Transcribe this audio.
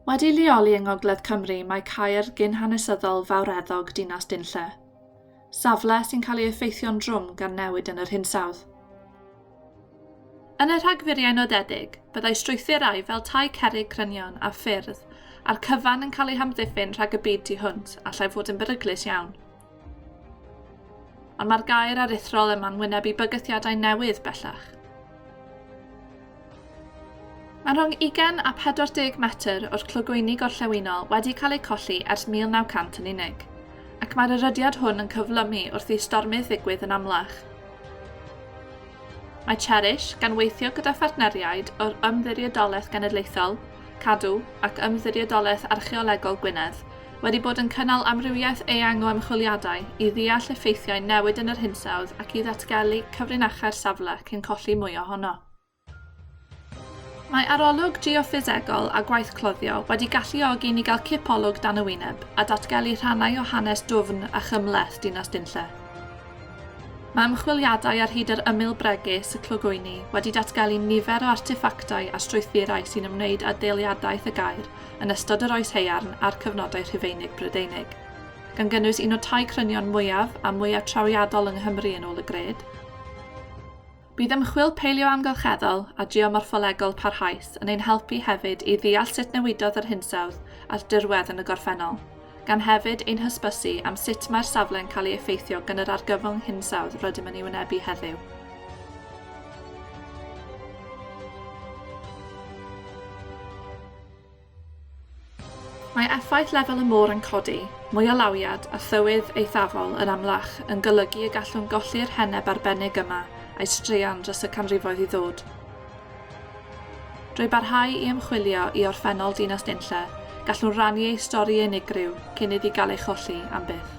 Wedi leoli yng Ngogledd Cymru mae caer gyn-hanesyddol fawreddog Dinas Dinlle. Safle sy'n cael ei effeithio'n drwm gan newid yn yr hinsawdd. Yn y rhagfuriau nodedig, byddai strwythurau fel tai cerrig crynion a ffyrdd a'r cyfan yn cael ei hamddiffyn rhag y byd tu hwnt allai fod yn beryglus iawn. Ond mae'r gair aruthrol yma'n wynebu bygythiadau newydd bellach. Mae rhwng 20 a 40 metr o'r clogwyni gorllewinol wedi cael ei colli ers 1900 yn unig, ac mae'r erydiad hwn yn cyflymu wrth i stormydd ddigwydd yn amlach. Mae Cherish gan weithio gyda phartneriaid o'r Ymddiriedolaeth Genedlaethol, Cadw ac Ymddiriedolaeth Archeolegol Gwynedd wedi bod yn cynnal amrywiaeth eang o ymchwiliadau i ddeall effeithiau newid yn yr hinsawdd ac i ddatgelu cyfrinachau'r safle cyn colli mwy ohono. Mae arolwg geoffisegol a gwaith cloddio wedi galluogi ni gael cipolwg dan y wyneb a datgelu rhannau o hanes dwfn a chymleth Dinas Dinlle. Mae ymchwiliadau ar hyd yr ymyl bregus y clogwyni wedi datgelu nifer o arteffactau a strwythurau sy'n ymwneud â deiliadaeth y gair yn ystod yr oes haearn a'r cyfnodau Rhufeinig Brydeinig, gan gynnwys un o tai crynion mwyaf a mwyaf trawiadol yng Nghymru yn ôl y gred. Bydd ymchwil peilioamgylcheddol a geomorffolegol parhaus yn ein helpu hefyd i ddeall sut newidodd yr hinsawdd a'r dirwedd yn y gorffennol, gan hefyd ein hysbysu am sut mae'r safle'n cael ei effeithio gan yr argyfwng hinsawdd rydym yn ei wynebu heddiw. Mae effaith lefel y môr yn codi, mwy o lawiad a thywydd eithafol yn amlach yn golygu y gallwn golli'r heneb arbennig yma a'i straeon dros y canrifoedd i ddod. Drwy barhau i ymchwilio i orffennol Dinas Dinlle, gallwn rannu ei stori unigryw cyn iddi gael ei cholli am byth.